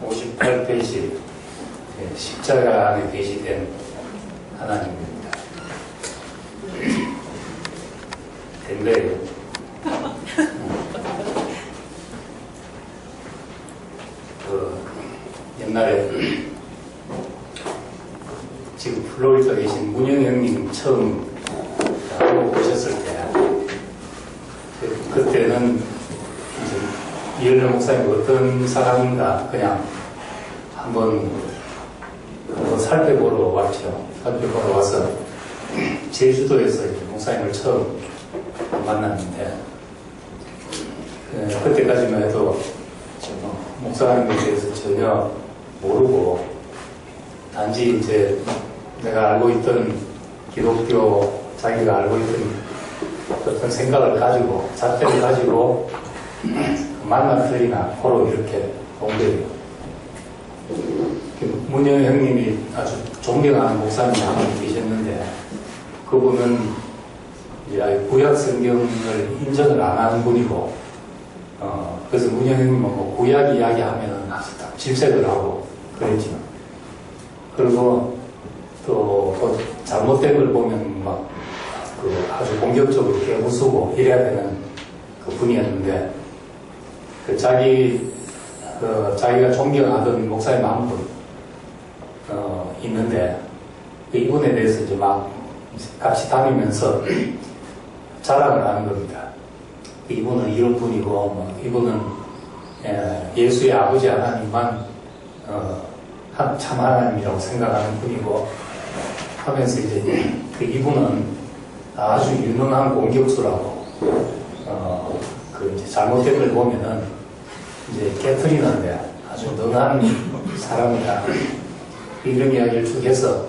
58페이지 십자가 안에 계시된 하나님입니다. 된 거예요. 옛날에 지금 플로리다 계신 문영 형님 처음 오셨을 때 그때는 이제 이열래 목사님 어떤 사람인가 그냥 한번 살펴보러 왔죠. 살펴보러 와서 제주도에서 이제 목사님을 처음 만났는데 그때까지만 해도 목사님에 대해서 전혀 모르고 단지 이제 내가 알고 있던 기독교 자기가 알고 있던 어떤 생각을 가지고 잣대를 가지고 만나들이나 서로 이렇게 온 거예요. 문영 형님이 아주 존경하는 목사님이 한 분 계셨는데 그분은 이제 구약 성경을 인정을 안 하는 분이고 그래서 문영 형님은 뭐 구약 이야기하면 아주 딱 질색을 하고 그랬죠. 그리고 또 잘못된 걸 보면 막 아주 공격적으로 깨부수고 이래야 되는 그 분이었는데 자기가 존경하던 목사님 한 분 있는데 이분에 대해서 이제 막 같이 다니면서 자랑을 하는 겁니다. 이분은 이런 분이고 이분은 예수의 아버지 하나님만 참 하나님이라고 생각하는 분이고 하면서 이제 이분은 아주 유능한 공격수라고 이제 잘못된 걸 보면은 이제 깨트리는데 아주 능한 사람이다 이런 이야기를 쭉 해서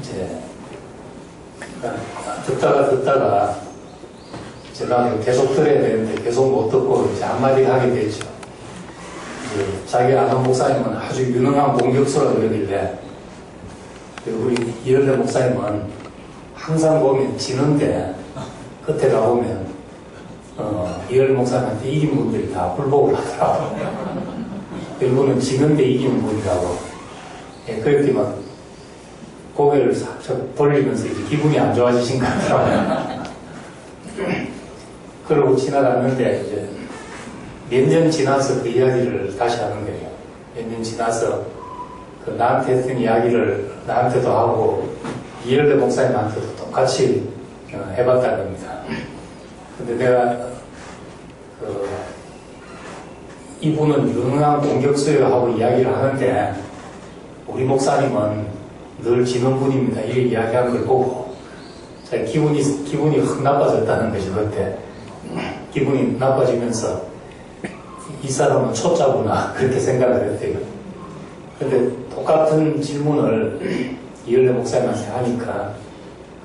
이제 듣다가 제가 계속 들어야 되는데 계속 못 듣고 이제 한마디 하게 되죠. 자기가 아는 목사님은 아주 유능한 공격수라 그러길래 우리 이열래 목사님은 항상 보면 지는데 끝에 가보면 이열래 목사님한테 이긴 분들이 다 불복을 하더라고. 일부는 지는데 이기는 분이라고. 그렇게 막 고개를 살짝 돌리면서 이제 기분이 안 좋아지신 것 같더라고요. 그러고 지나갔는데 이제 몇 년 지나서 그 이야기를 다시 하는 거예요. 몇 년 지나서 나한테 했던 이야기를 나한테도 하고 이열래 목사님한테도 똑같이 해봤다는 겁니다. 근데 내가 이분은 유능한 공격수예요 하고 이야기를 하는데 우리 목사님은 늘 지는 분입니다. 이 이야기한 걸 보고 제가 기분이 확 나빠졌다는 거죠. 그때 기분이 나빠지면서 이 사람은 초짜구나 그렇게 생각을 했대요. 근데 똑같은 질문을 이열래 목사님한테 하니까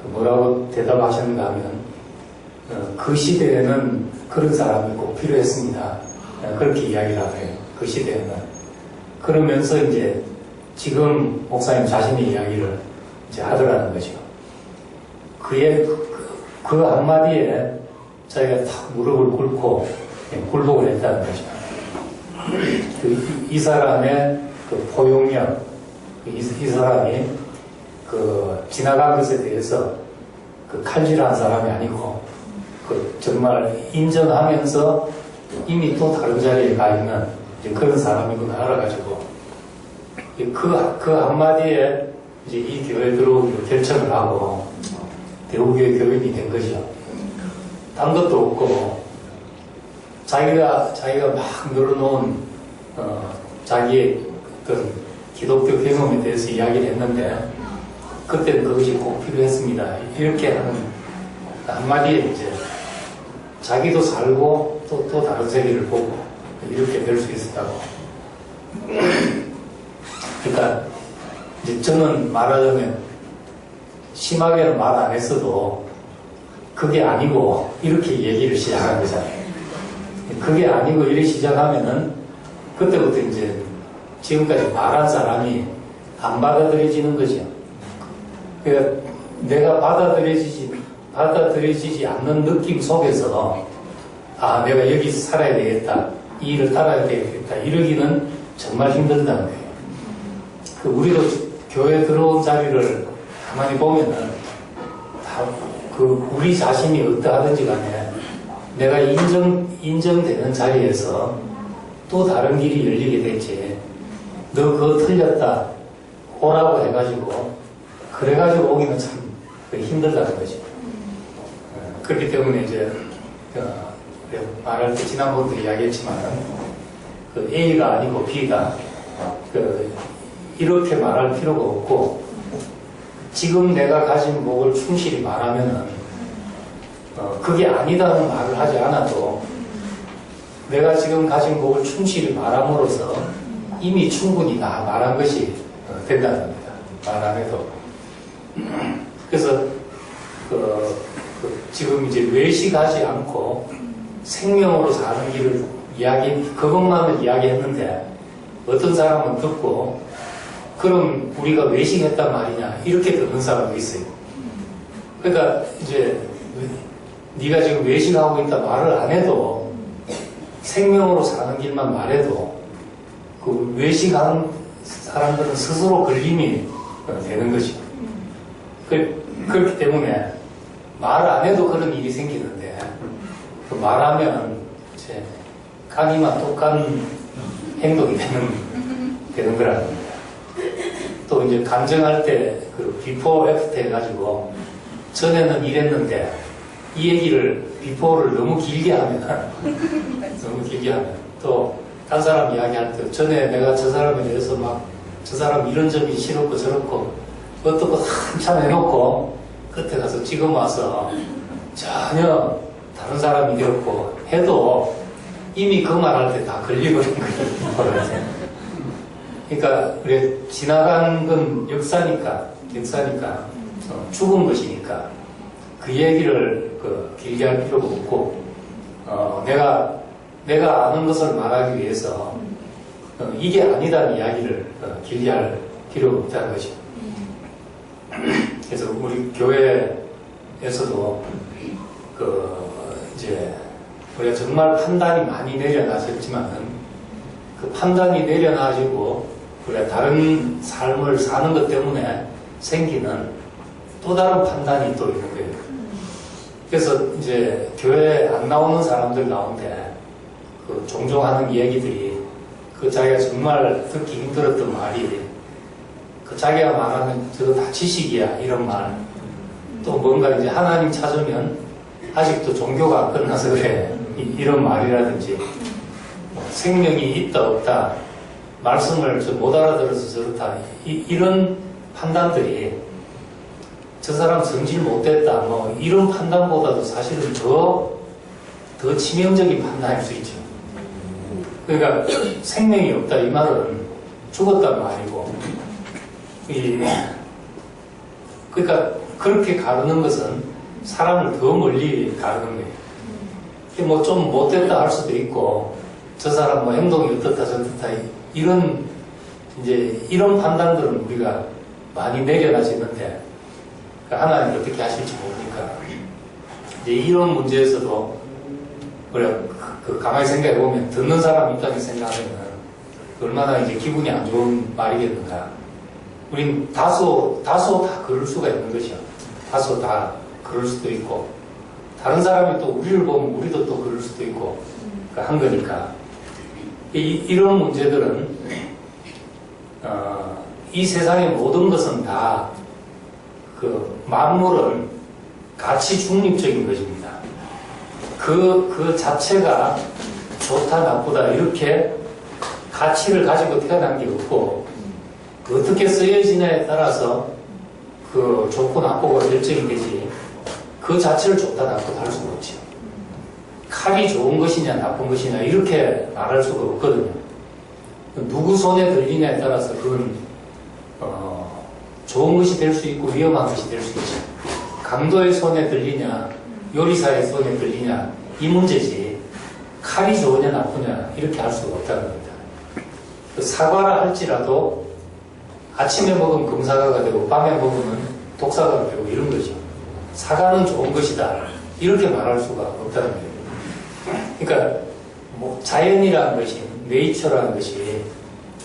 뭐라고 대답하셨는가 하면 그 시대에는 그런 사람이 꼭 필요했습니다. 그렇게 이야기를 하고요. 그 시대에는. 그러면서 이제 지금 목사님 자신의 이야기를 이제 하더라는 거죠. 그 한마디에 자기가 탁 무릎을 꿇고 굴복을 했다는 거죠. 이 사람의 포용력, 이 사람이 지나간 것에 대해서 칼질한 사람이 아니고 정말 인정하면서 이미 또 다른 자리에 가 있는 그런 사람이구나 알아가지고 그 한마디에 이제 이 교회에 들어오기로 결정을 하고 대우교회 교인이 된 거죠. 딴 것도 없고 자기가 막 늘어놓은 자기의 어떤 기독교 경험에 대해서 이야기를 했는데 그때는 그것이 꼭 필요했습니다. 이렇게 하는 한마디에 이제 자기도 살고 또 다른 세계를 보고 이렇게 될 수 있었다고. 그러니까 이제 저는 말하자면 심하게는 말 안 했어도 그게 아니고 이렇게 얘기를 시작한 거잖아요. 그게 아니고 이렇게 시작하면은 그때부터 이제 지금까지 말한 사람이 안 받아들여지는 거죠. 그러니까 내가 받아들여지지 않는 느낌 속에서 아, 내가 여기서 살아야 되겠다. 이 일을 따라야 되겠다. 이러기는 정말 힘들다는 거예요. 우리도 교회 들어온 자리를 가만히 보면은 다 우리 자신이 어떠하든지 간에 내가 인정되는 자리에서 또 다른 길이 열리게 됐지. 너 그거 틀렸다. 오라고 해가지고 그래가지고 오기는 참 힘들다는 거지. 그렇기 때문에 이제 말할 때 지난번도 이야기했지만 A가 아니고 B가 이렇게 말할 필요가 없고 지금 내가 가진 목을 충실히 말하면은 그게 아니다는 말을 하지 않아도 내가 지금 가진 목을 충실히 말함으로써 이미 충분히 다 말한 것이 된다는 겁니다. 말 안 해도. 그래서 지금 이제 외식하지 않고 생명으로 사는 길을 그것만을 이야기했는데 어떤 사람은 듣고 그럼 우리가 외식했단 말이냐 이렇게 듣는 사람도 있어요. 그러니까 이제 네가 지금 외식하고 있다 말을 안 해도 생명으로 사는 길만 말해도 그 외식하는 사람들은 스스로 걸림이 되는 것이죠. 그렇기 때문에 말 안 해도 그런 일이 생기는데 말하면 이제 간이만 똑같은 행동이 되는 거라는 겁니다. 또 이제 감정할 때 비포 애프터 해가지고 전에는 이랬는데 이 얘기를 비포를 너무 길게 하면 또 딴 사람 이야기할 때 전에 내가 저 사람에 대해서 막 저 사람 이런 점이 싫었고 저렇고 어떻고 한참 해놓고 끝에 가서 지금 와서 전혀 다른 사람이 되었고 해도 이미 그 말할 때 다 걸리버린 거예요. 그러니까 우리 지나간 건 역사니까 죽은 것이니까 그 얘기를 길게 할 필요가 없고 내가 아는 것을 말하기 위해서 이게 아니다는 이야기를 길게 할 필요가 없다는 것이죠. 그래서 우리 교회에서도 이제 우리가 정말 판단이 많이 내려나셨지만은 그 판단이 내려나지고 우리가 다른 삶을 사는 것 때문에 생기는 또 다른 판단이 또 있는 거예요. 그래서 이제 교회에 안 나오는 사람들 가운데 종종 하는 얘기들이 자기가 정말 듣기 힘들었던 말이 자기가 말하는 저거 다 지식이야 이런 말, 또 뭔가 이제 하나님 찾으면 아직도 종교가 안 끝나서 그래 이런 말이라든지 생명이 있다 없다 말씀을 못 알아들어서 저렇다 이런 판단들이 저 사람 성질 못됐다 뭐 이런 판단보다도 사실은 더 치명적인 판단일 수 있죠. 그러니까 생명이 없다 이 말은 죽었단 말이고 그러니까 그렇게 가르는 것은 사람을 더 멀리 가르는 거예요. 뭐 좀 못됐다 할 수도 있고 저 사람 뭐 행동이 어떻다 저렇다 이런 판단들은 우리가 많이 내려놔지는데 하나님 어떻게 하실지 모르니까 이제 이런 문제에서도 우리가 가만히 생각해 보면 듣는 사람 입장에서 생각하면 얼마나 이제 기분이 안 좋은 말이겠는가. 우린 다소 다 그럴 수가 있는 것이요. 다소 다 그럴 수도 있고 다른 사람이 또 우리를 보면 우리도 또 그럴 수도 있고 한 거니까 이런 문제들은 이 세상의 모든 것은 다 만물은 가치 중립적인 것입니다. 그 자체가 좋다 나쁘다 이렇게 가치를 가지고 태어난 게 없고 어떻게 쓰여지냐에 따라서 좋고 나쁘고 결정이 되지 그 자체를 좋다 나쁘다 할 수가 없죠. 칼이 좋은 것이냐 나쁜 것이냐 이렇게 말할 수가 없거든요. 누구 손에 들리냐에 따라서 그건 좋은 것이 될 수 있고 위험한 것이 될 수 있죠. 강도의 손에 들리냐 요리사의 손에 들리냐 이 문제지 칼이 좋으냐 나쁘냐 이렇게 할 수가 없다는 겁니다. 사과라 할지라도 아침에 먹으면 금사과가 되고 밤에 먹으면 독사과가 되고 이런 거죠. 사과는 좋은 것이다 이렇게 말할 수가 없다는 거예요. 그러니까 뭐 자연이라는 것이, 네이처라는 것이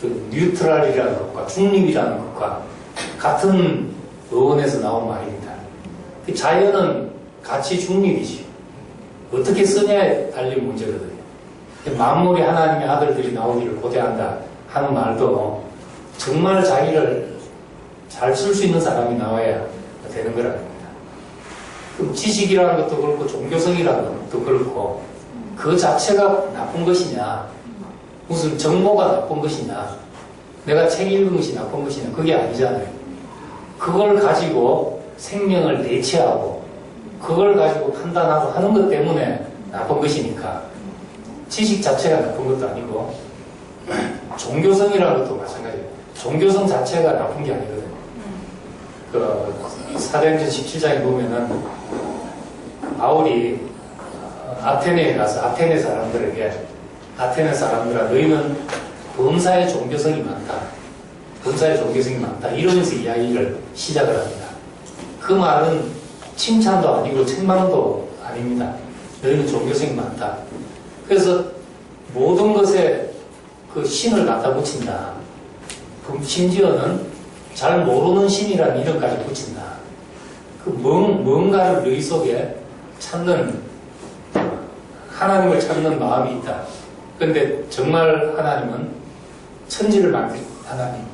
그 뉴트럴이라는 것과 중립이라는 것과 같은 어원에서 나온 말입니다. 그 자연은 가치 중립이지. 어떻게 쓰냐에 달린 문제거든요. 만물이 하나님의 아들들이 나오기를 고대한다 하는 말도 정말 자기를 잘 쓸 수 있는 사람이 나와야 되는 거랍니다. 그럼 지식이라는 것도 그렇고 종교성이라는 것도 그렇고 그 자체가 나쁜 것이냐, 무슨 정보가 나쁜 것이냐, 내가 책 읽은 것이 나쁜 것이냐, 그게 아니잖아요. 그걸 가지고 생명을 내치하고 그걸 가지고 판단하고 하는 것 때문에 나쁜 것이니까 지식 자체가 나쁜 것도 아니고 종교성이라는 것도 마찬가지예요. 종교성 자체가 나쁜 게 아니거든요. 그 사도행전 17장에 보면은 바울이 아테네에 가서 아테네 사람들아 너희는 범사의 종교성이 많다. 범사의 종교성이 많다. 이러면서 이야기를 시작을 합니다. 그 말은 칭찬도 아니고 책망도 아닙니다. 너희는 종교성이 많다. 그래서 모든 것에 그 신을 갖다 붙인다. 심지어는 잘 모르는 신이라는 이름까지 붙인다. 그 뭔가를 너희 속에 찾는, 하나님을 찾는 마음이 있다. 그런데 정말 하나님은 천지를 만든 하나님,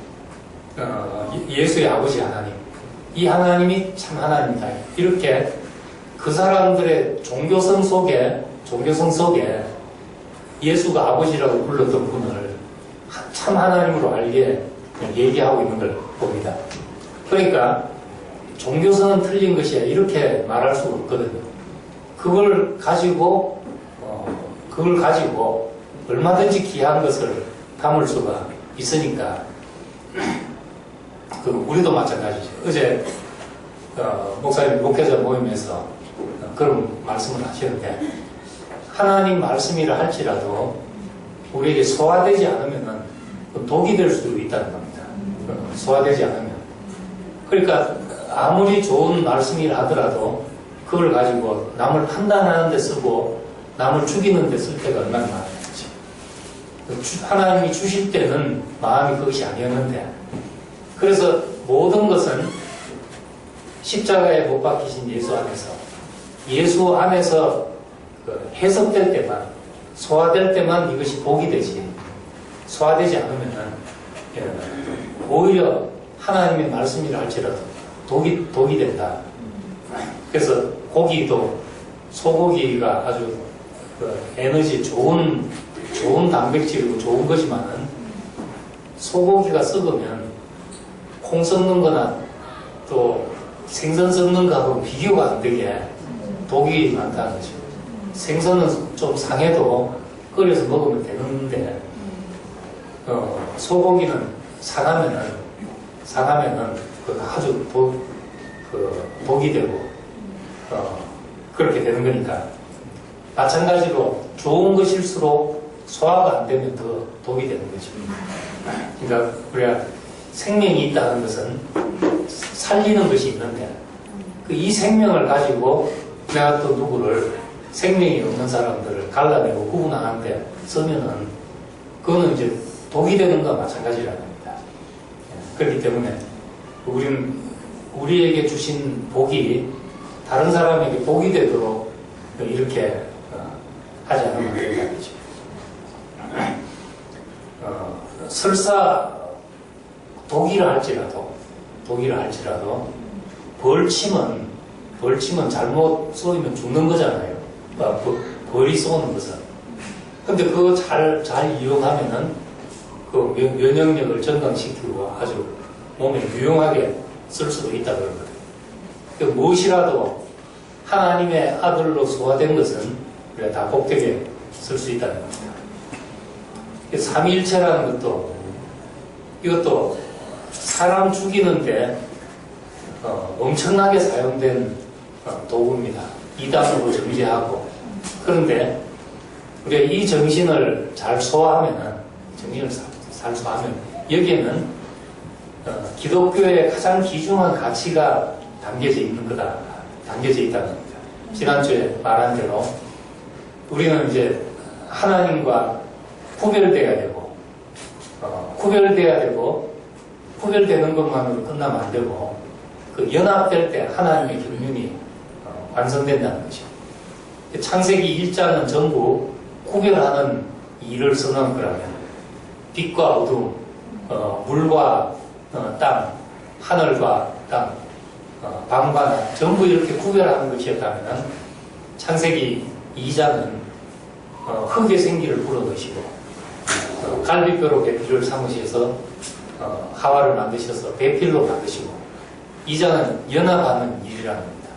예수의 아버지 하나님, 이 하나님이 참 하나님이다. 이렇게 그 사람들의 종교성 속에 예수가 아버지라고 불렀던 분을 참 하나님으로 알게 얘기하고 있는 걸 봅니다. 그러니까 종교성은 틀린 것이야 이렇게 말할 수가 없거든요. 그걸 가지고 얼마든지 귀한 것을 담을 수가 있으니까 우리도 마찬가지죠. 어제 목사님 목회자 모임에서 그런 말씀을 하시는데 하나님 말씀이라 할지라도 우리에게 소화되지 않으면 독이 될 수도 있다는 겁니다. 소화되지 않으면. 그러니까 아무리 좋은 말씀이라 하더라도 그걸 가지고 남을 판단하는 데 쓰고 남을 죽이는 데 쓸 때가 얼마나 많은지. 하나님이 주실 때는 마음이 그것이 아니었는데 그래서 모든 것은 십자가에 못 박히신 예수 안에서 해석될 때만, 소화될 때만 이것이 복이 되지, 소화되지 않으면 오히려 하나님의 말씀이라 할지라도 독이 된다. 그래서 고기도, 소고기가 아주 에너지 좋은 단백질이고 좋은 것이만은 소고기가 썩으면 콩 썩는 거나 또 생선 썩는 거하고 비교가 안 되게 독이 많다는 거죠. 생선은 좀 상해도 끓여서 먹으면 되는데 소고기는 상하면은 아주 독이 되고 그렇게 되는 거니까 마찬가지로 좋은 것일수록 소화가 안 되면 더 독이 되는 거죠. 그러니까 우리가 생명이 있다는 것은 살리는 것이 있는데 이 생명을 가지고 내가 또 누구를 생명이 없는 사람들을 갈라내고 구분하는데 쓰면은 그거는 이제 독이 되는 것과 마찬가지라는 겁니다. 그렇기 때문에 우리에게 주신 복이 다른 사람에게 복이 되도록 이렇게 하지 않으면 안 된다는 거죠. 설사 독이라 할지라도 벌침은 잘못 쏘이면 죽는 거잖아요. 벌이 쏘는 것은. 근데 그거 잘 이용하면은 그 면역력을 증강시키고 아주 몸에 유용하게 쓸 수도 있다 그러거든요. 그 무엇이라도 하나님의 아들로 소화된 것은 우리가 다 복되게 쓸 수 있다는 겁니다. 삼위일체라는 것도 이것도 사람 죽이는데 엄청나게 사용된 도구입니다. 이단으로 정죄하고. 그런데 우리가 이 정신을 잘 소화하면 여기에는 기독교의 가장 귀중한 가치가 담겨져 있다는 겁니다. 지난주에 말한 대로 우리는 이제 하나님과 구별돼야 되고, 구별돼야 되고, 구별되는 것만으로 끝나면 안 되고, 그 연합될 때 하나님의 경륜이 완성된다는 것이죠. 창세기 1장은 전부 구별하는 일을 선언한 거라면, 빛과 어둠, 물과 땅, 하늘과 땅, 밤과 낮, 전부 이렇게 구별하는 것이었다면, 창세기 2장은 흙의 생기를 불어넣으시고, 갈비뼈로 배필을 삼으셔서 하와를 만드셔서 배필로 만드시고, 2장은 연합하는 일이라는 겁니다.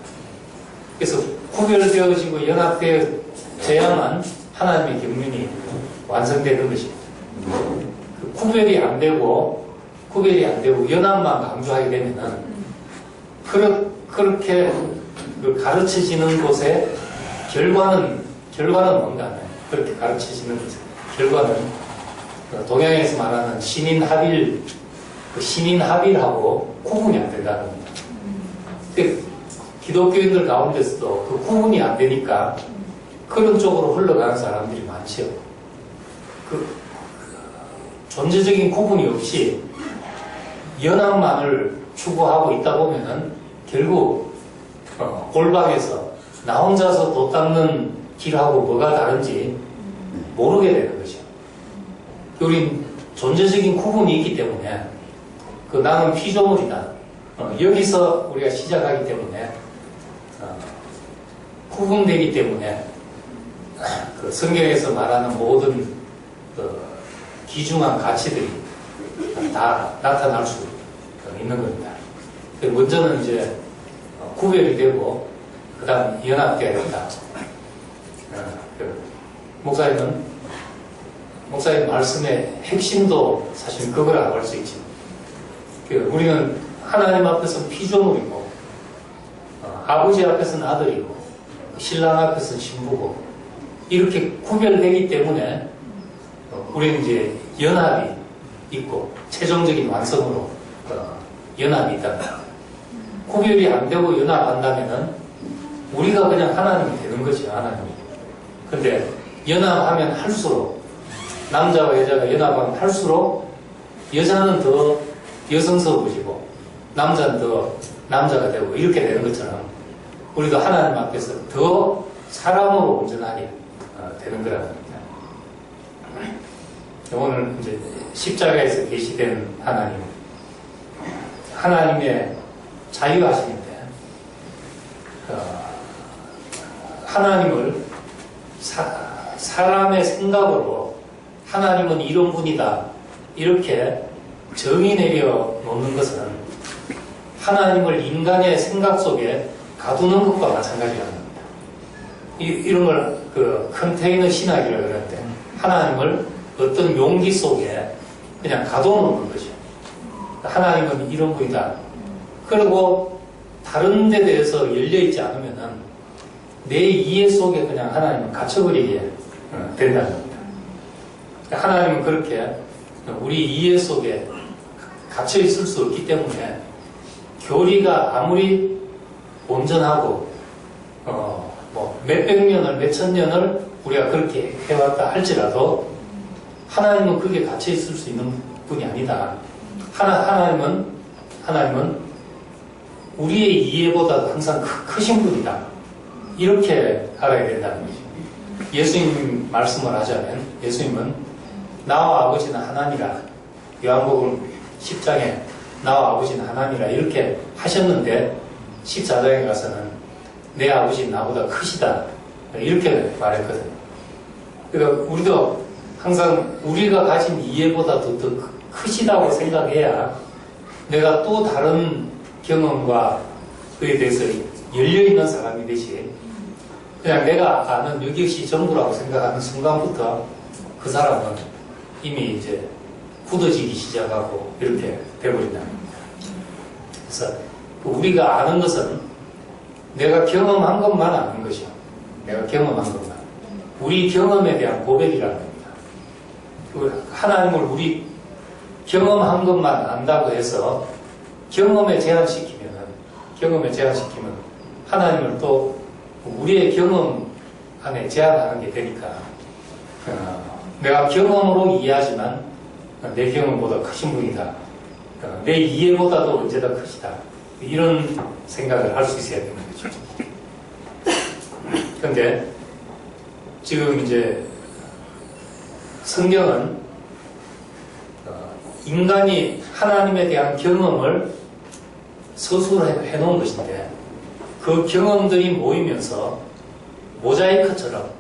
그래서 구별되어지고 연합되어야만 하나님의 경륜이 완성되는 것입니다. 그 구별이 안 되고 연합만 강조하게 되면은 그렇게 그 가르쳐지는 곳에 결과는 뭔가 그렇게 가르쳐지는 곳에 결과는 동양에서 말하는 신인합일하고 구분이 안 된다는 겁니다. 기독교인들 가운데서도 그 구분이 안 되니까 그런 쪽으로 흘러가는 사람들이 많죠. 그 존재적인 구분이 없이 연합만을 추구하고 있다 보면은 결국 골방에서 나 혼자서 도 닦는 길하고 뭐가 다른지 모르게 되는 거죠. 우린 존재적인 구분이 있기 때문에 그 나는 피조물이다. 여기서 우리가 시작하기 때문에 구분되기 때문에 그 성경에서 말하는 모든 그 귀중한 가치들이 다 나타날 수 있는 겁니다. 먼저는 이제 구별이 되고 그 다음 연합돼야 된다. 목사님 말씀의 핵심도 사실 그거라고 할 수 있죠. 우리는 하나님 앞에서는 피조물이고 아버지 앞에서는 아들이고 신랑 앞에서는 신부고 이렇게 구별되기 때문에 우리는 이제 연합이 있고 최종적인 완성으로 연합이 있다. 구별이 안 되고 연합한다면은 우리가 그냥 하나님이 되는 거죠. 하나님이. 근데 연합하면 할수록 남자와 여자가 연합하면 할수록 여자는 더 여성스러워지고 남자는 더 남자가 되고 이렇게 되는 것처럼 우리도 하나님 앞에서 더 사람으로 온전하게 되는 거라는 겁니다. 오늘 이제 십자가에서 계시된 하나님의 자유하심인데 하나님을 사람의 생각으로 하나님은 이런 분이다 이렇게 정의 내려 놓는 것은 하나님을 인간의 생각 속에 가두는 것과 마찬가지라는 겁니다. 이런 걸 그 컨테이너 신학이라고 그러는데 하나님을 어떤 용기 속에 그냥 가둬놓는 거죠. 하나님은 이런 분이다. 그리고 다른 데 대해서 열려있지 않으면은 내 이해 속에 그냥 하나님은 갇혀버리게 된다는 겁니다. 하나님은 그렇게 우리 이해 속에 갇혀있을 수 없기 때문에 교리가 아무리 온전하고 몇백 년을 몇천 년을 우리가 그렇게 해왔다 할지라도 하나님은 그게 갇혀있을 수 있는 분이 아니다. 하나님은 우리의 이해보다도 항상 크신 분이다. 이렇게 알아야 된다는 거죠. 예수님 말씀을 하자면 예수님은 나와 아버지는 하나니라. 요한복음 10장에 나와 아버지는 하나니라 이렇게 하셨는데 14장에 가서는 내 아버지는 나보다 크시다. 이렇게 말했거든요. 그러니까 우리도 항상 우리가 가진 이해보다 더 크시다고 생각해야 내가 또 다른 경험과 그에 대해서 열려있는 사람이 되지 그냥 내가 아는 여기것이 전부라고 생각하는 순간부터 그 사람은 이미 이제 굳어지기 시작하고 이렇게 돼버린다는 겁니다. 그래서 우리가 아는 것은 내가 경험한 것만 아는 것이요. 내가 경험한 것만. 우리 경험에 대한 고백이라는 겁니다. 하나님을 우리 경험한 것만 안다고 해서 경험에 제한시키면 하나님을 또 우리의 경험 안에 제한하는 게 되니까 내가 경험으로 이해하지만 내 경험보다 크신 분이다. 내 이해보다도 언제나 크시다. 이런 생각을 할 수 있어야 되는 거죠. 그런데 지금 이제 성경은 인간이 하나님에 대한 경험을 서술로 해놓은 것인데 그 경험들이 모이면서 모자이크처럼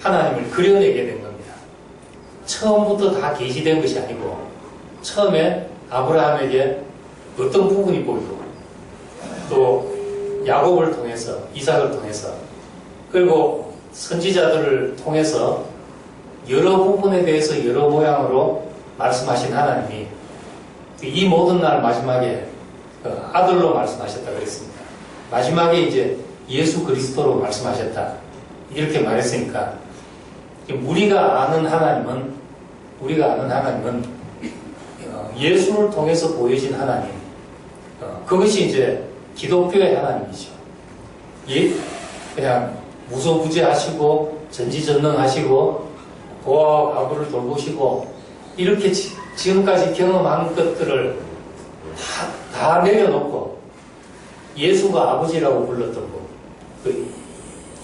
하나님을 그려내게 된 겁니다. 처음부터 다 계시된 것이 아니고 처음에 아브라함에게 어떤 부분이 보이고 또 야곱을 통해서 이삭을 통해서 그리고 선지자들을 통해서 여러 부분에 대해서 여러 모양으로 말씀하신 하나님이 이 모든 날 마지막에 아들로 말씀하셨다 그랬습니다. 마지막에 이제 예수 그리스도로 말씀하셨다 이렇게 말했으니까 우리가 아는 하나님은 예수를 통해서 보여진 하나님, 그것이 이제 기독교의 하나님이죠. 그냥 무소부재하시고 전지전능하시고 고아와 과부를 돌보시고 이렇게 지금까지 경험한 것들을 다 내려놓고 예수가 아버지라고 불렀던 분,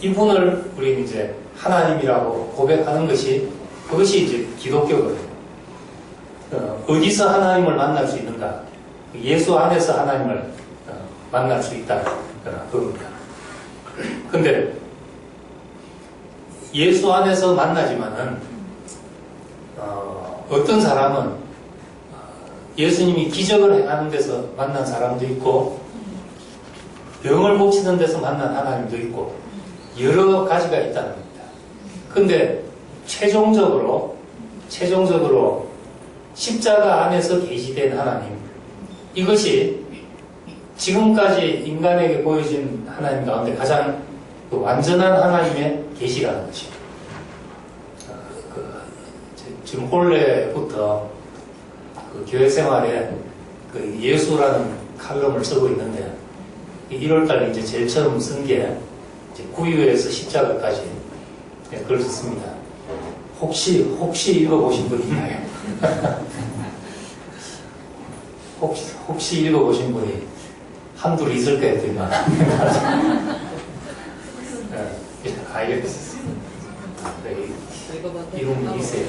이분을 우리는 이제 하나님이라고 고백하는 것이 그것이 이제 기독교거든요. 어디서 하나님을 만날 수 있는가? 예수 안에서 하나님을 만날 수 있다. 그겁니다. 근데 예수 안에서 만나지만은 어떤 사람은 예수님이 기적을 행하는 데서 만난 사람도 있고 병을 고치는 데서 만난 하나님도 있고 여러 가지가 있다는 겁니다. 근데 최종적으로 십자가 안에서 계시된 하나님, 이것이 지금까지 인간에게 보여진 하나님 가운데 가장 완전한 하나님의 계시라는 것이죠. 지금 본래부터 교회 생활에 예수라는 칼럼을 쓰고 있는데 1월달에 이제 제일 처음 쓴 게 구유에서 십자가까지 글을 썼습니다. 혹시 읽어보신 분 있나요? 혹시 읽어보신 분이 한둘 있을 거예요, 더만. 알겠어요. 이름이 있어요.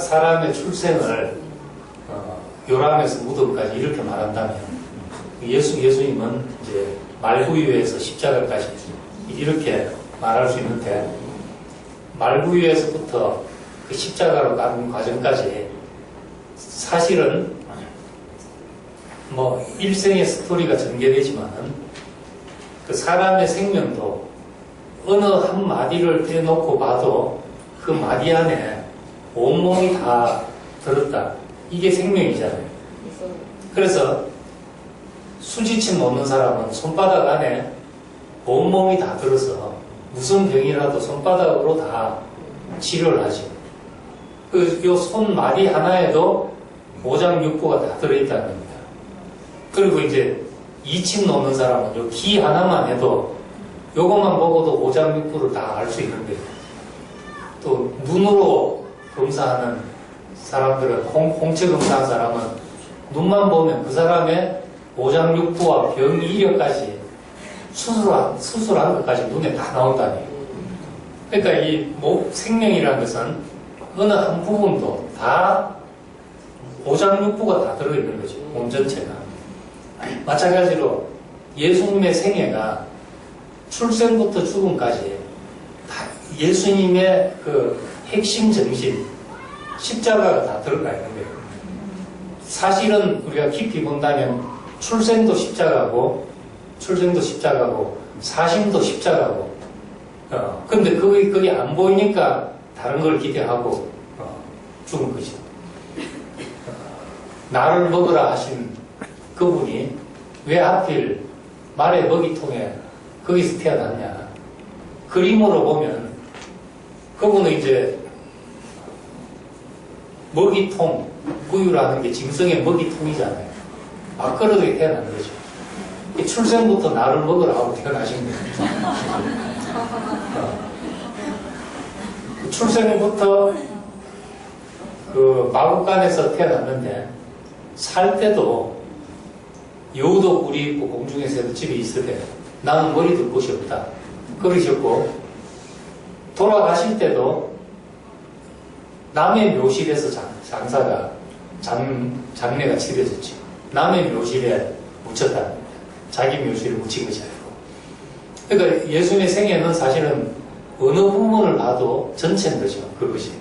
사람의 출생을 요람에서 무덤까지 이렇게 말한다면 예수님은 이제 말구유에서 십자가까지 이렇게 말할 수 있는데 말구유에서부터 그 십자가로 가는 과정까지 사실은 뭐 일생의 스토리가 전개되지만은 그 사람의 생명도 어느 한 마디를 떼놓고 봐도 그 마디 안에 온몸이 다 들었다. 이게 생명이잖아요. 그래서 수지침 놓는 사람은 손바닥 안에 온몸이 다 들어서 무슨 병이라도 손바닥으로 다 치료를 하죠. 요 손마디 하나에도 오장육부가 다 들어있다는 겁니다. 그리고 이제 이침 놓는 사람은 요 귀 하나만 해도 요것만 보고도 오장육부를 다 알 수 있는데 또 눈으로 검사하는 사람들은 홍채 검사한 사람은 눈만 보면 그 사람의 오장육부와 병 이력까지 수술한 것까지 눈에 다 나온다니. 그러니까 이 생명이라는 것은 어느 한 부분도 다 오장육부가 다 들어있는 거죠. 몸 전체가. 마찬가지로 예수님의 생애가 출생부터 죽음까지 다 예수님의 그 핵심 정신, 십자가가 다 들어가 있는 거예요. 사실은 우리가 깊이 본다면 출생도 십자가고 사심도 십자가고 근데 그게 안 보이니까 다른 걸 기대하고 죽은 거죠. 나를 먹으라 하신 그분이 왜 하필 말의 먹이통에 거기서 태어났냐. 그림으로 보면 그분은 이제 먹이통, 구유라는 게 짐승의 먹이통이잖아요. 밥그릇에 태어난 거죠. 출생부터 나를 먹으라 하고 태어나신 거예요. 출생부터 그 마국간에서 태어났는데 살 때도 여우도 꿀이 있고 공중에 새도 집에 있으되 나는 머리 둘 곳이 없다 그러셨고, 돌아가실 때도 남의 묘실에서 장사가 장례가 치러졌죠. 남의 묘실에 묻혔다. 자기 묘실에 묻힌 것이 아니고. 그러니까 예수님의 생애는 사실은 어느 부분을 봐도 전체인 거죠. 그것이.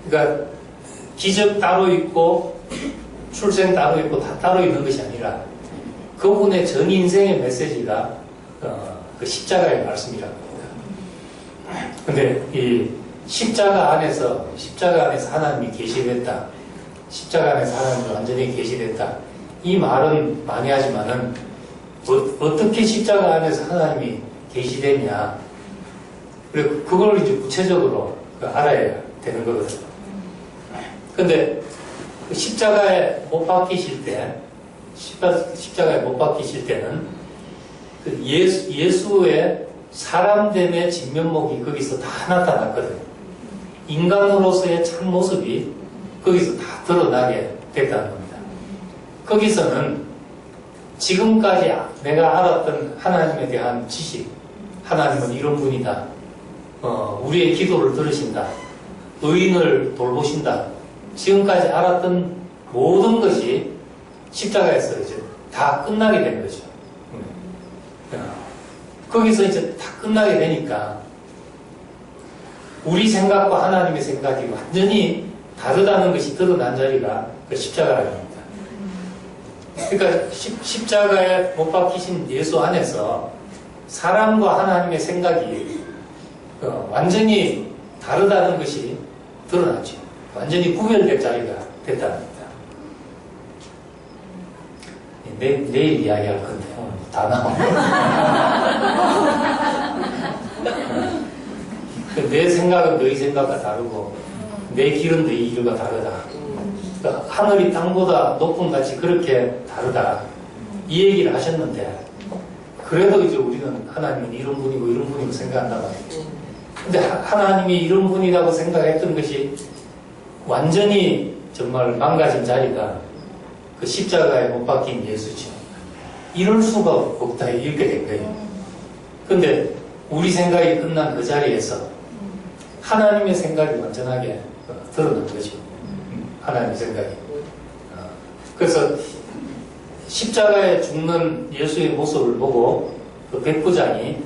그러니까 기적 따로 있고 출생 따로 있고 다 따로 있는 것이 아니라 그분의 전 인생의 메시지가 그 십자가의 말씀이라고 합니다. 근데 이 십자가 안에서 하나님이 계시됐다. 십자가 안에서 하나님이 완전히 계시됐다. 이 말은 많이 하지만은 어떻게 십자가 안에서 하나님이 계시됐냐. 그리고 그걸 이제 구체적으로 알아야 되는 거거든요. 근데 십자가에 못 박히실 때, 십자가에 못 박히실 때는 그 예수의 사람됨의 진면목이 거기서 다 나타났거든요. 인간으로서의 참 모습이 거기서 다 드러나게 됐다는 겁니다. 거기서는 지금까지 내가 알았던 하나님에 대한 지식, 하나님은 이런 분이다. 우리의 기도를 들으신다. 의인을 돌보신다. 지금까지 알았던 모든 것이 십자가에서 이제 다 끝나게 된 거죠. 거기서 이제 다 끝나게 되니까 우리 생각과 하나님의 생각이 완전히 다르다는 것이 드러난 자리가 그 십자가라는 겁니다. 그러니까 십자가에 못 박히신 예수 안에서 사람과 하나님의 생각이 완전히 다르다는 것이 드러났죠. 완전히 구별된 자리가 됐다는 겁니다. 내일 이야기할 건데 오늘 다 나오네. 내 생각은 너희 생각과 다르고 내 길은 너희 길과 다르다. 그러니까 하늘이 땅보다 높은 같이 그렇게 다르다. 이 얘기를 하셨는데 그래도 이제 우리는 하나님은 이런 분이고 이런 분이고 생각한단 말이죠. 근데 하나님이 이런 분이라고 생각했던 것이 완전히 정말 망가진 자리가 그 십자가에 못 박힌 예수죠. 이럴 수가 없다 이렇게 된 거예요. 근데 우리 생각이 끝난 그 자리에서 하나님의 생각이 완전하게 드러난 거죠. 하나님의 생각이. 그래서 십자가에 죽는 예수의 모습을 보고 그 백부장이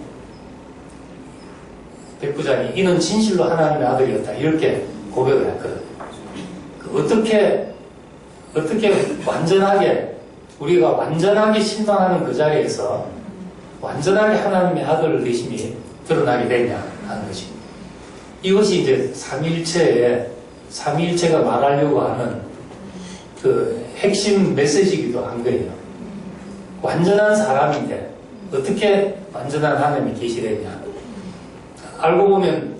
이는 진실로 하나님의 아들이었다 이렇게 고백을 했거든요. 어떻게 완전하게 우리가 완전하게 신방하는 그 자리에서 완전하게 하나님의 아들 되심이 드러나게 되냐 하는 것이, 이것이 이제 삼위일체가 말하려고 하는 그 핵심 메시지이기도 한 거예요. 완전한 사람인데 어떻게 완전한 하나님이 계시되냐. 알고 보면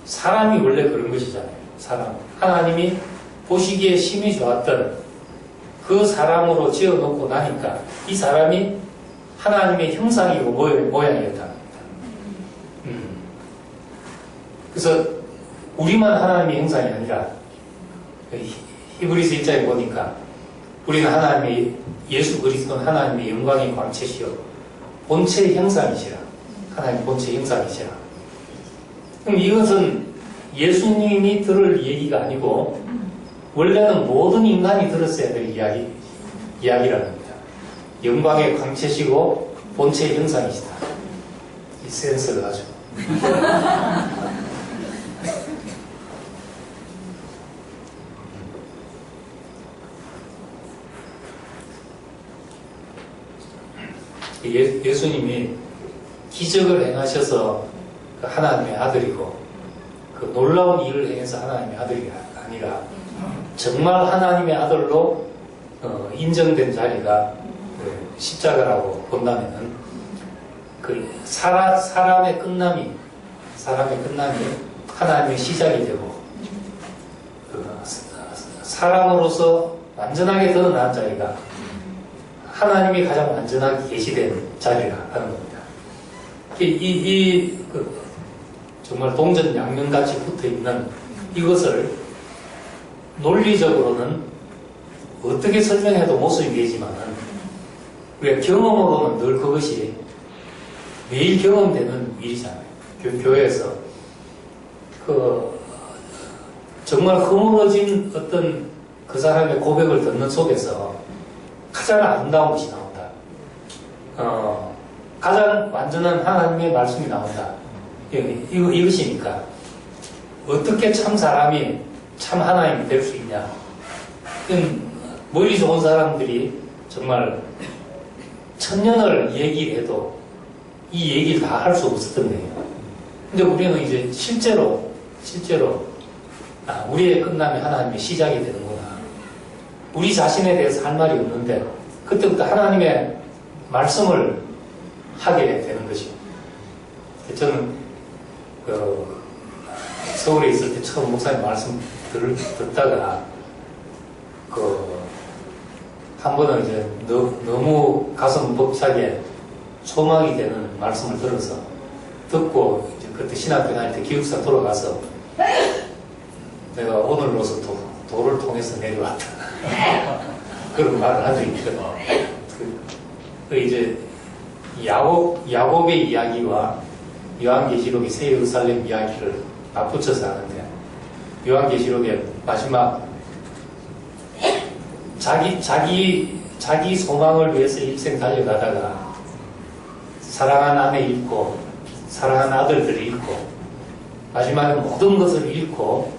사람이 원래 그런 것이잖아요. 사람. 하나님이 보시기에 심히 좋았던 그 사람으로 지어놓고 나니까 이 사람이 하나님의 형상이고 모양이었다는 겁니다. 그래서 우리만 하나님의 형상이 아니라 히브리서 1장에 보니까 우리는 예수 그리스도는 하나님의 영광의 광채시요 본체의 형상이시라. 하나님 본체의 형상이시라. 그럼 이것은 예수님이 들을 얘기가 아니고 원래는 모든 인간이 들었어야 될 이야기라는 겁니다. 영광의 광채시고 본체의 형상이시다. 이 센스를 아주. 예수님이 기적을 행하셔서 하나님의 아들이고 그 놀라운 일을 행해서 하나님의 아들이 아니라 정말 하나님의 아들로 인정된 자리가 십자가라고 본다면은 그 사람의 끝남이 하나님의 시작이 되고 사람으로서 완전하게 드러난 자리가 하나님이 가장 완전하게 계시된 자리라 하는 겁니다. 정말 동전 양면같이 붙어 있는 이것을 논리적으로는 어떻게 설명해도 모순이 되지만은 우리가 경험으로는 늘 그것이 매일 경험되는 일이잖아요. 교회에서 정말 허물어진 어떤 그 사람의 고백을 듣는 속에서 가장 아름다운 것이 나온다. 가장 완전한 하나님의 말씀이 나온다. 이것이니까 어떻게 참 사람이 참 하나님이 될 수 있냐. 머리 좋은 사람들이 정말 천년을 얘기해도 이 얘기를 다 할 수 없었던 거예요. 근데 우리는 이제 실제로 우리의 끝남이 하나님의 시작이 되는구나. 우리 자신에 대해서 할 말이 없는데 그때부터 하나님의 말씀을 하게 되는 것이죠. 저는 서울에 있을 때 처음 목사님 말씀 듣다가 한 번은 이제 너무 가슴 벅차게 소망이 되는 말씀을 들어서 듣고 이제 그때 신학교 다닐 때 기숙사 돌아가서 내가 오늘로서 도를 통해서 내려왔다. 그런 말을 한 적이 있거든요. 이제 야곱의 이야기와 요한계시록의 새 예루살렘 이야기를 맞붙여서 하는데 요한계시록의 마지막 자기 소망을 위해서 일생 달려가다가 사랑한 아내 잃고 사랑한 아들들을 잃고 마지막에 모든 것을 잃고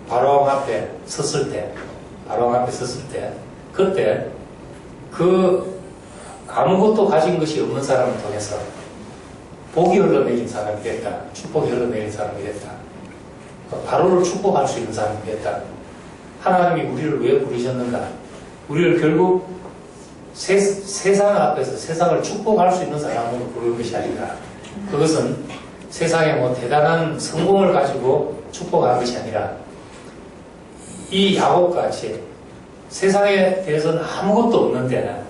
바로왕 앞에 섰을 때 그때 아무것도 가진 것이 없는 사람을 통해서 복이 흘러내린 사람이 됐다. 축복이 흘러내린 사람이 됐다. 바로를 축복할 수 있는 사람이 됐다. 하나님이 우리를 왜 부르셨는가? 우리를 결국 세상 앞에서 세상을 축복할 수 있는 사람으로 부르는 것이 아니라 그것은 세상에 대단한 성공을 가지고 축복한 것이 아니라 이 야곱같이 세상에 대해서는 아무것도 없는데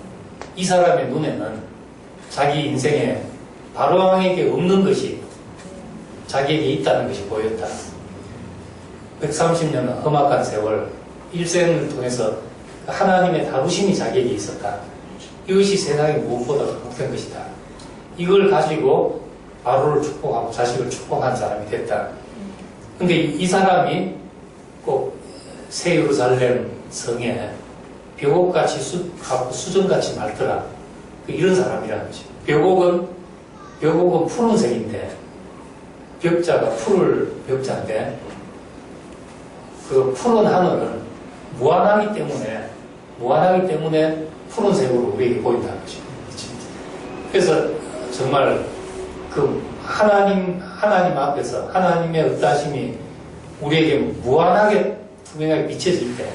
이 사람의 눈에는 자기 인생에 바로왕에게 없는 것이 자기에게 있다는 것이 보였다. 130년 험악한 세월 일생을 통해서 하나님의 다루심이 자기에게 있었다. 이것이 세상에 무엇보다 복된 것이다. 이걸 가지고 바로를 축복하고 자식을 축복한 사람이 됐다. 근데 이 사람이 꼭 새 예루살렘 성에 벽옥같이 수정같이 맑더라. 이런 사람이라는 거죠. 벽옥은 푸른색인데 벽자가 푸를 벽자인데 그 푸른 하늘은 무한하기 때문에 푸른색으로 우리에게 보인다는 거죠. 그래서 정말 하나님 앞에서 하나님의 의따심이 우리에게 무한하게 투명하게 비춰질 때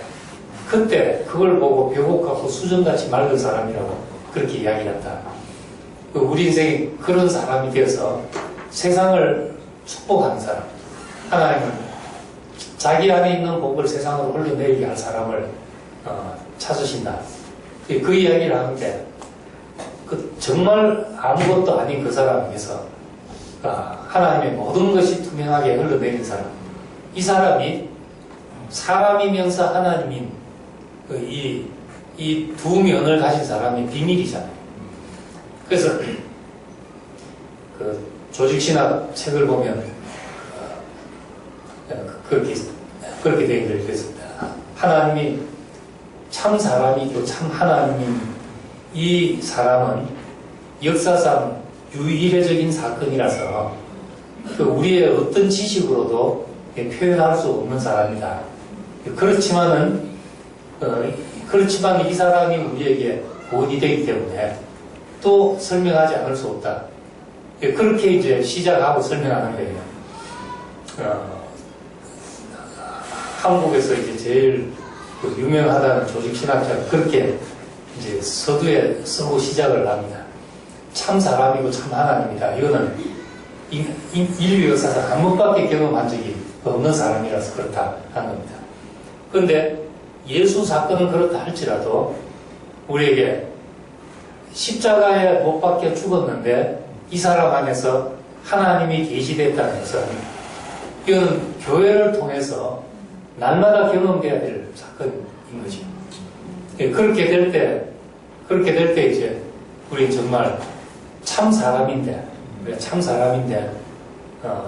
그때 그걸 보고 벽옥하고 수정같이 맑은 사람이라고 그렇게 이야기한다. 우리 인생이 그런 사람이 되어서 세상을 축복하는 사람, 하나님은 자기 안에 있는 복을 세상으로 흘러내리게 할 사람을 찾으신다. 그 이야기를 하는데 정말 아무것도 아닌 그 사람에게서 하나님의 모든 것이 투명하게 흘러내린 사람, 이 사람이 사람이면서 하나님인 이 두 면을 가진 사람의 비밀이잖아요. 그래서 조직신학 책을 보면 그렇게 되어 있습니다. 하나님이 참 사람이고 참 하나님인 이 사람은 역사상 유일해적인 사건이라서 우리의 어떤 지식으로도 표현할 수 없는 사람이다. 그렇지만 이 사람이 우리에게 구원이 되기 때문에 또 설명하지 않을 수 없다. 그렇게 이제 시작하고 설명하는 거예요. 한국에서 이제 제일 유명하다는 조직신학자가 그렇게 이제 서두에 쓰고 시작을 합니다. 참 사람이고 참 하나님이다. 이거는 인류 역사상 한 번밖에 경험한 적이 없는 사람이라서 그렇다 하는 겁니다. 그런데 예수 사건은 그렇다 할지라도 우리에게 십자가에 못 박혀 죽었는데 이 사람 안에서 하나님이 계시됐다는 것은 이건 교회를 통해서 날마다 경험돼야 될 사건인 거죠. 그렇게 될 때 이제 우리 정말 참 사람인데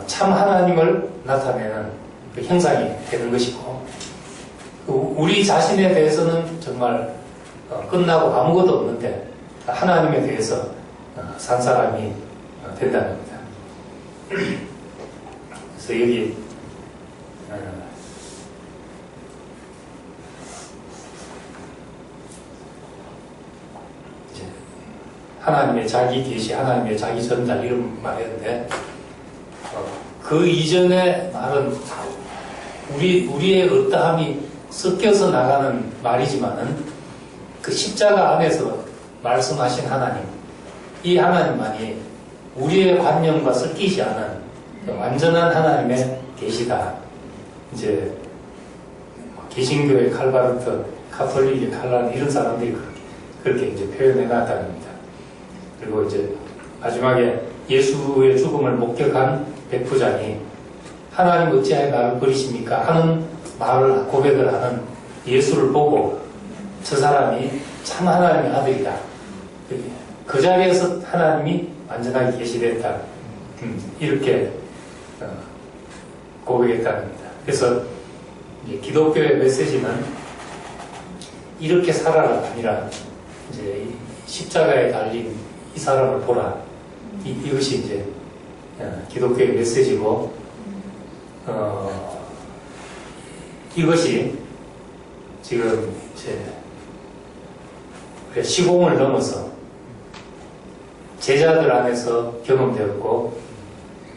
참 하나님을 나타내는 그 형상이 되는 것이고, 우리 자신에 대해서는 정말 끝나고 아무것도 없는데 하나님에 대해서 산 사람이 된다는 겁니다. 그래서 여기 이제 하나님의 자기 계시, 하나님의 자기 전달 이런 말이었는데, 그 이전의 말은 우리의 어떠함이 섞여서 나가는 말이지만은 그 십자가 안에서 말씀하신 하나님, 이 하나님만이 우리의 관념과 섞이지 않은 완전한 하나님의 계시다. 이제 개신교의 칼바르트, 카톨릭의 칼란 이런 사람들이 그렇게 이제 표현해 놨다는 겁니다. 그리고 이제 마지막에 예수의 죽음을 목격한 백부장이 하나님 어찌하여 나를 버리십니까? 하는 말을 고백을 하는 예수를 보고 저 사람이 참 하나님의 아들이다. 그 자리에서 하나님이 완전하게 계시됐다. 이렇게 고백했다는 겁니다. 그래서 기독교의 메시지는 이렇게 살아라 아니라 이제 십자가에 달린 이 사람을 보라. 이것이 이제 기독교의 메시지고, 이것이 지금 이제 시공을 넘어서 제자들 안에서 경험되었고,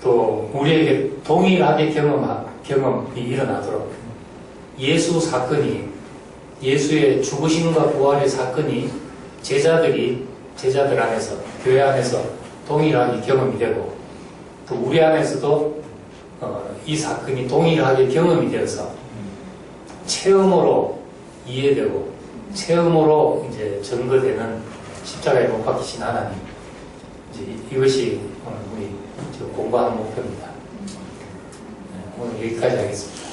또 우리에게 동일하게 경험이 일어나도록 예수 사건이, 예수의 죽으심과 부활의 사건이 제자들 안에서, 교회 안에서 동일하게 경험이 되고, 또 우리 안에서도 이 사건이 동일하게 경험이 되어서 체험으로 이해되고 체험으로 이제 증거되는 십자가에 못 박히신 하나님, 이제 이것이 오늘 우리 공부하는 목표입니다. 오늘 여기까지 하겠습니다.